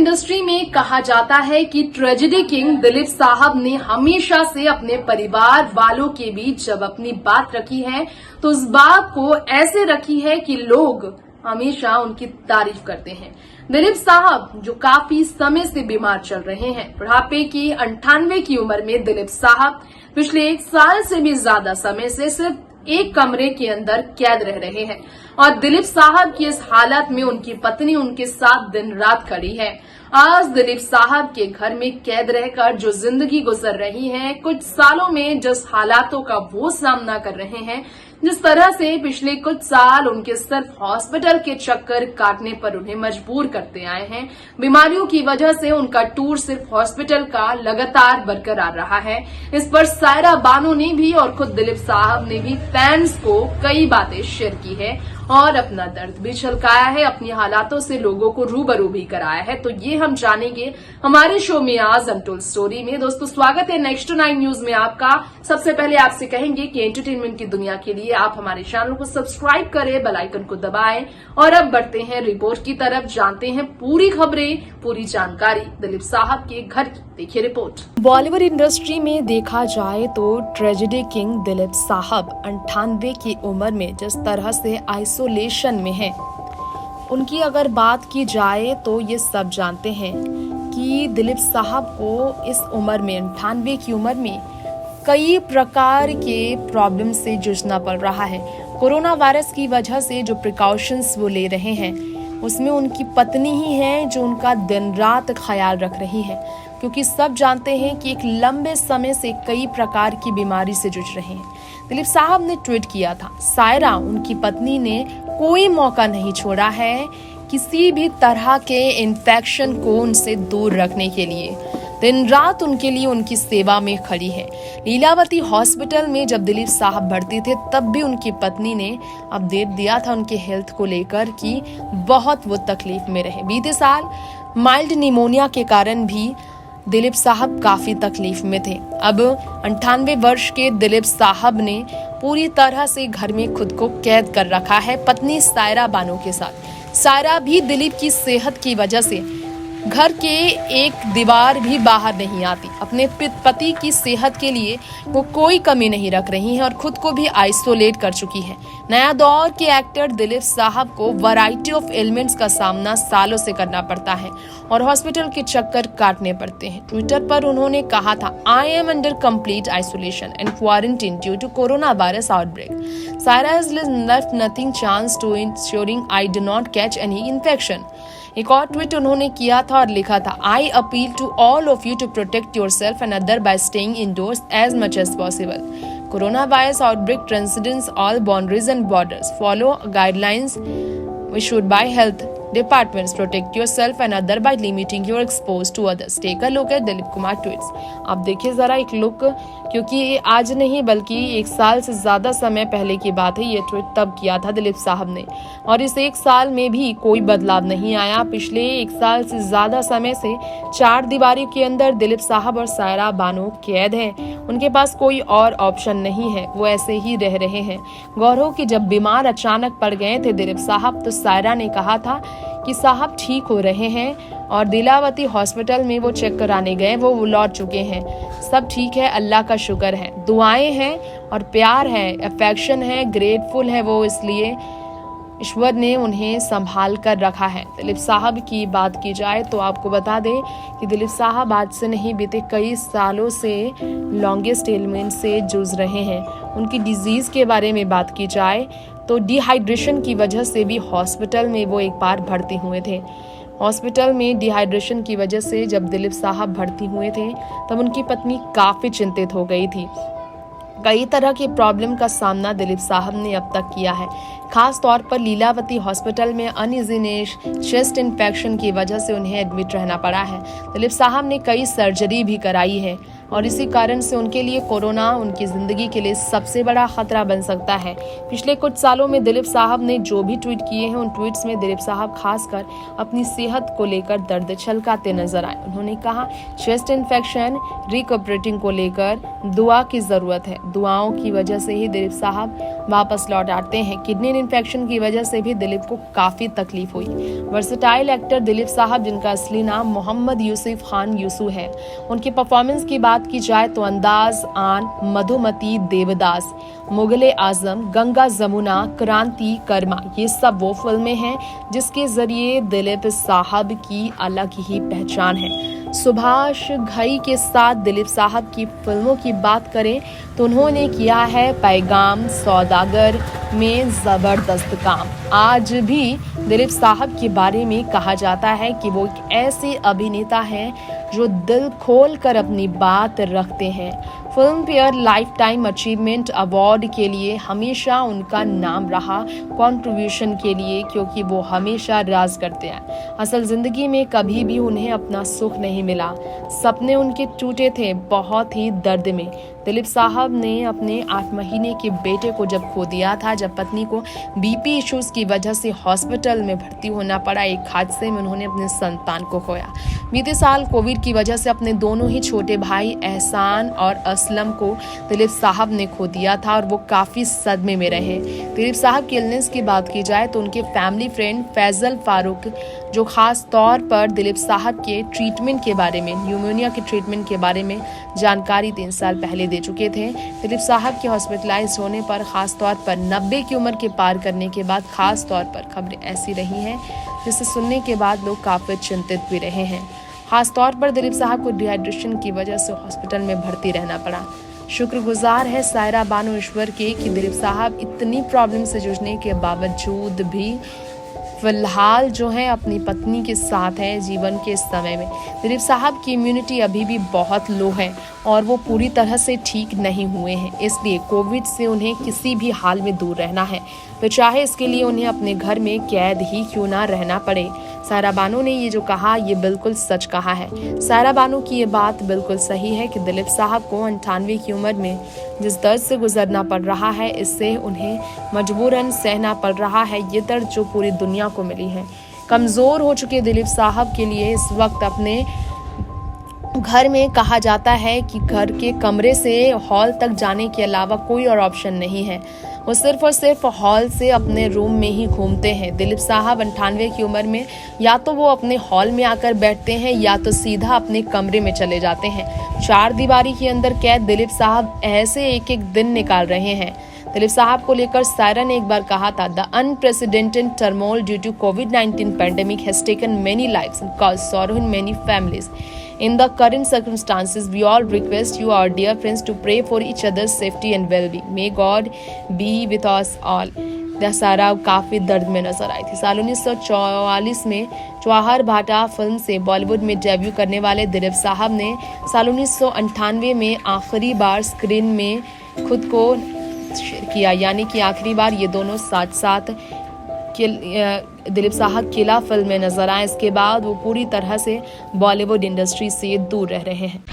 Industry में कहा जाता है कि ट्रेजेडी किंग दिलीप साहब ने हमेशा से अपने परिवार वालों के बीच जब अपनी बात रखी है तो उस बात को ऐसे रखी है कि लोग हमेशा उनकी तारीफ करते हैं। दिलीप साहब जो काफी समय से बीमार चल रहे हैं, बुढ़ापे की 98 की उम्र में दिलीप साहब पिछले 1 साल से भी ज्यादा समय से सिर्फ एक कमरे के अंदर कैद रह रहे हैं और दिलीप साहब की इस हालत में उनकी पत्नी उनके साथ दिन रात खड़ी है। आज दिलीप साहब के घर में कैद रहकर जो जिंदगी गुजर रही है, कुछ सालों में जिस हालातों का वो सामना कर रहे हैं, जिस तरह से पिछले कुछ साल उनके सिर्फ हॉस्पिटल के चक्कर काटने पर उन्हें मजबूर करते आए हैं, बीमारियों की वजह से उनका टूर सिर्फ हॉस्पिटल का लगातार बरकरार रहा है। इस पर सायरा बानो ने भी और खुद दिलीप साहब ने भी फैंस को कई बातें शेयर की है और अपना दर्द भी छलकाया है, अपनी हालातों से लोगों को रूबरू भी कराया है। तो ये हम जानेंगे हमारे शो में आज अनटोल्ड स्टोरी में। दोस्तों स्वागत है नेक्स्ट टू 9 न्यूज में आपका। सबसे पहले आपसे कहेंगे कि एंटरटेनमेंट की दुनिया के लिए आप हमारे चैनल को सब्सक्राइब करें, बेल आइकन को दबाएं और अब बढ़ते हैं रिपोर्ट की तरफ, जानते हैं पूरी खबरें, पूरी जानकारी दिलीप साहब के घर की। देखिए रिपोर्ट। बॉलीवुड इंडस्ट्री में देखा जाए तो ट्रेजेडी किंग दिलीप साहब 98 की उम्र में जिस तरह से आइसोलेशन में हैं, उनकी अगर बात की जाए तो ये सब जानते हैं कि दिलीप साहब को इस उम्र में 98 की उम्र में कई प्रकार के प्रॉब्लम से जूझना पड़ रहा है। कोरोना वायरस की वजह से जो प्रिकॉशंस वो ले रहे हैं, उसमें उनकी पत्नी ही है जो उनका दिन रात ख्याल रख रही है, क्योंकि सब जानते हैं कि एक लंबे समय से कई प्रकार की बीमारी से जूझ रहे हैं। दिलीप साहब ने ट्वीट किया था, सायरा उनकी पत्नी ने कोई मौका नहीं छोड़ा है किसी भी तरह के इन्फेक्शन को उनसे दूर रखने के लिए, दिन रात उनके लिए उनकी सेवा में खड़ी है। लीलावती हॉस्पिटल में जब दिलीप साहब भर्ती थे तब भी उनकी पत्नी ने अपडेट दिया था उनके हेल्थ को लेकर कि बहुत वो तकलीफ में रहे। बीते साल माइल्ड निमोनिया के कारण भी दिलीप साहब काफी तकलीफ में थे। अब 98 वर्ष के दिलीप साहब ने पूरी तरह से घर में खुद को कैद कर रखा है पत्नी सायरा बानो के साथ। सायरा भी दिलीप की सेहत की वजह से घर के एक दीवार भी बाहर नहीं आती। अपने पति की सेहत के लिए वो कोई कमी नहीं रख रही है और खुद को भी आइसोलेट कर चुकी है। नया दौर के एक्टर दिलीप साहब को वैरायटी ऑफ एलिमेंट्स का सामना सालों से करना पड़ता है और हॉस्पिटल के चक्कर काटने पड़ते हैं। ट्विटर पर उन्होंने कहा था, I am under complete isolation and quarantine due to corona virus outbreak. Saira has left nothing chance to ensuring I do not catch any infection। एक और ट्वीट उन्होंने किया था और लिखा था, I appeal to all of you to protect yourself and other by staying indoors as much as possible. Corona virus outbreak transcends all boundaries and borders. Follow guidelines issued by health departments. Protect yourself and other by limiting your exposure to others. Take a look at Dilip Kumar tweets. आप देखिए जरा एक look, क्योंकि ये आज नहीं बल्कि 1 साल से ज्यादा समय पहले की बात है। ये ट्वीट तब किया था दिलीप साहब ने और इस 1 साल में भी कोई बदलाव नहीं आया। पिछले 1 साल से ज्यादा समय से 4 दीवारी के अंदर दिलीप साहब और सायरा बानो कैद हैं। उनके पास कोई और ऑप्शन नहीं है, वो ऐसे ही रह रहे हैं। गौरव कि जब बीमार अचानक पड़ गए थे दिलीप साहब तो सायरा ने कहा था कि साहब ठीक हो रहे हैं और लीलावती हॉस्पिटल में वो चेक कराने गए, वो लौट चुके हैं। सब ठीक है, अल्लाह का शुक्र है, दुआएं हैं और प्यार है, अफेक्शन है, ग्रेटफुल है वो, इसलिए ईश्वर ने उन्हें संभाल कर रखा है। दिलीप साहब की बात की जाए तो आपको बता दें कि दिलीप साहब आज से नहीं बीते कई सालों से लॉन्गेस्ट एलिमेंट से जूझ रहे हैं। उनकी डिजीज के बारे में बात की जाए तो डिहाइड्रेशन की वजह से भी हॉस्पिटल में वो एक बार भर्ती हुए थे। हॉस्पिटल में डिहाइड्रेशन की वजह से जब दिलीप साहब भर्ती हुए थे तब उनकी पत्नी काफ़ी चिंतित हो गई थी। कई तरह की प्रॉब्लम का सामना दिलीप साहब ने अब तक किया है, खास तौर पर लीलावती हॉस्पिटल में अनइजीनेस, चेस्ट इन्फेक्शन की वजह से उन्हें एडमिट रहना पड़ा है। दिलीप साहब ने कई सर्जरी भी कराई है और इसी कारण से उनके लिए कोरोना उनकी जिंदगी के लिए सबसे बड़ा खतरा बन सकता है। पिछले कुछ सालों में दिलीप साहब ने जो भी ट्वीट किए हैं, उन ट्वीट्स में दिलीप साहब खासकर अपनी सेहत को लेकर दर्द छलकाते नजर आए। उन्होंने कहा, चेस्ट इन्फेक्शन रिकवरेटिंग को लेकर दुआ की जरूरत है। दुआओं की वजह से ही दिलीप साहब वापस लौट आते हैं। किडनी इन्फेक्शन की वजह से भी दिलीप को काफी तकलीफ हुई। वर्सेटाइल एक्टर दिलीप साहब, जिनका असली नाम मोहम्मद यूसुफ खान यूसू है, उनकी परफॉर्मेंस की बात की जाए तो अंदाज आन, मधुमती, देवदास, मुगले आजम, गंगा जमुना, क्रांति, कर्मा, ये सब वो फिल्में हैं जिसके जरिए दिलीप साहब की अलग ही पहचान है। सुभाष घई के साथ दिलीप साहब की फिल्मों की बात करें तो उन्होंने किया है पैगाम, सौदागर में जबरदस्त काम। आज भी दिलीप साहब के बारे में कहा जाता है कि वो एक ऐसे अभिनेता हैं जो दिल खोल कर अपनी बात रखते हैं। Film fair life time achievement award के लिए हमेशा उनका नाम रहा, कंट्रीब्यूशन के लिए, क्योंकि वो हमेशा राज करते हैं। असल जिंदगी में कभी भी उन्हें अपना सुख नहीं मिला, सपने उनके टूटे थे बहुत ही दर्द में। दिलीप साहब ने अपने 8 महीने के बेटे को जब खो दिया था, जब पत्नी को बीपी इश्यूज की वजह से हॉस्पिटल में भर्ती होना पड़ा, एक हादसे में उन्होंने अपने संतान को खोया। बीते साल कोविड की वजह से अपने दोनों ही छोटे भाई एहसान और असलम को दिलीप साहब ने खो दिया था और वो काफी सदमे में रहे। दिलीप साहब की इलनेस की बात की जाए तो उनके फैमिली फ्रेंड फैजल फारूक, जो खास तौर पर दिलीप साहब के ट्रीटमेंट के बारे में, न्यूमोनिया के ट्रीटमेंट के बारे में जानकारी 3 साल पहले दे चुके थे। दिलीप साहब के हॉस्पिटलाइज होने पर, खास तौर पर 90 की उम्र के पार करने के बाद, खास तौर पर खबरें ऐसी रही हैं जिसे सुनने के बाद लोग काफी चिंतित भी रहे हैं। खास तौर पर दिलीप साहब को डिहाइड्रेशन की वजह से हॉस्पिटल में भर्ती रहना पड़ा। शुक्रगुजार है सायरा बानो ईश्वर के कि दिलीप साहब इतनी प्रॉब्लम से जूझने के बावजूद भी फिलहाल जो है अपनी पत्नी के साथ है जीवन के इस समय में। दिलीप साहब की इम्यूनिटी अभी भी बहुत लो है और वो पूरी तरह से ठीक नहीं हुए हैं, इसलिए कोविड से उन्हें किसी भी हाल में दूर रहना है, तो चाहे इसके लिए उन्हें अपने घर में कैद ही क्यों ना रहना पड़े। सायरा बानो ने ये जो कहा, ये बिल्कुल सच कहा है। सायरा बानो की ये बात बिल्कुल सही है कि दिलीप साहब को 98 की उम्र में जिस दर्द से गुजरना पड़ रहा है, इससे उन्हें मजबूरन सहना पड़ रहा है ये दर्द जो पूरी दुनिया को मिली है। कमजोर हो चुके दिलीप साहब के लिए इस वक्त अपने घर में कहा जाता है कि घर के कमरे से हॉल तक जाने के अलावा कोई और ऑप्शन नहीं है। वो सिर्फ और सिर्फ हॉल से अपने रूम में ही घूमते हैं। दिलीप साहब 98 की उम्र में या तो वो अपने हॉल में आकर बैठते हैं या तो सीधा अपने कमरे में चले जाते हैं। 4 दीवारी के अंदर कैद दिलीप साहब ऐसे एक एक दिन निकाल रहे हैं। दिलीप साहब को लेकर सायरा ने एक बार कहा था, the unprecedented turmoil due to कोविड-19 pandemic has taken many lives and caused sorrow in many families. In the current circumstances, we all request you, our dear friends, to pray for each other's safety and well-being. May God be with us all. सारा काफी दर्द में नजर आई थी। साल 1944 में जवाहर भाटा film से बॉलीवुड में डेब्यू करने वाले दिलीप साहब ने साल 1998 में आखिरी बार स्क्रीन में खुद को शेयर किया, यानी कि आखिरी बार ये दोनों साथ साथ दिलीप साहब किला फिल्म में नजर आए। इसके बाद वो पूरी तरह से बॉलीवुड इंडस्ट्री से दूर रह रहे हैं।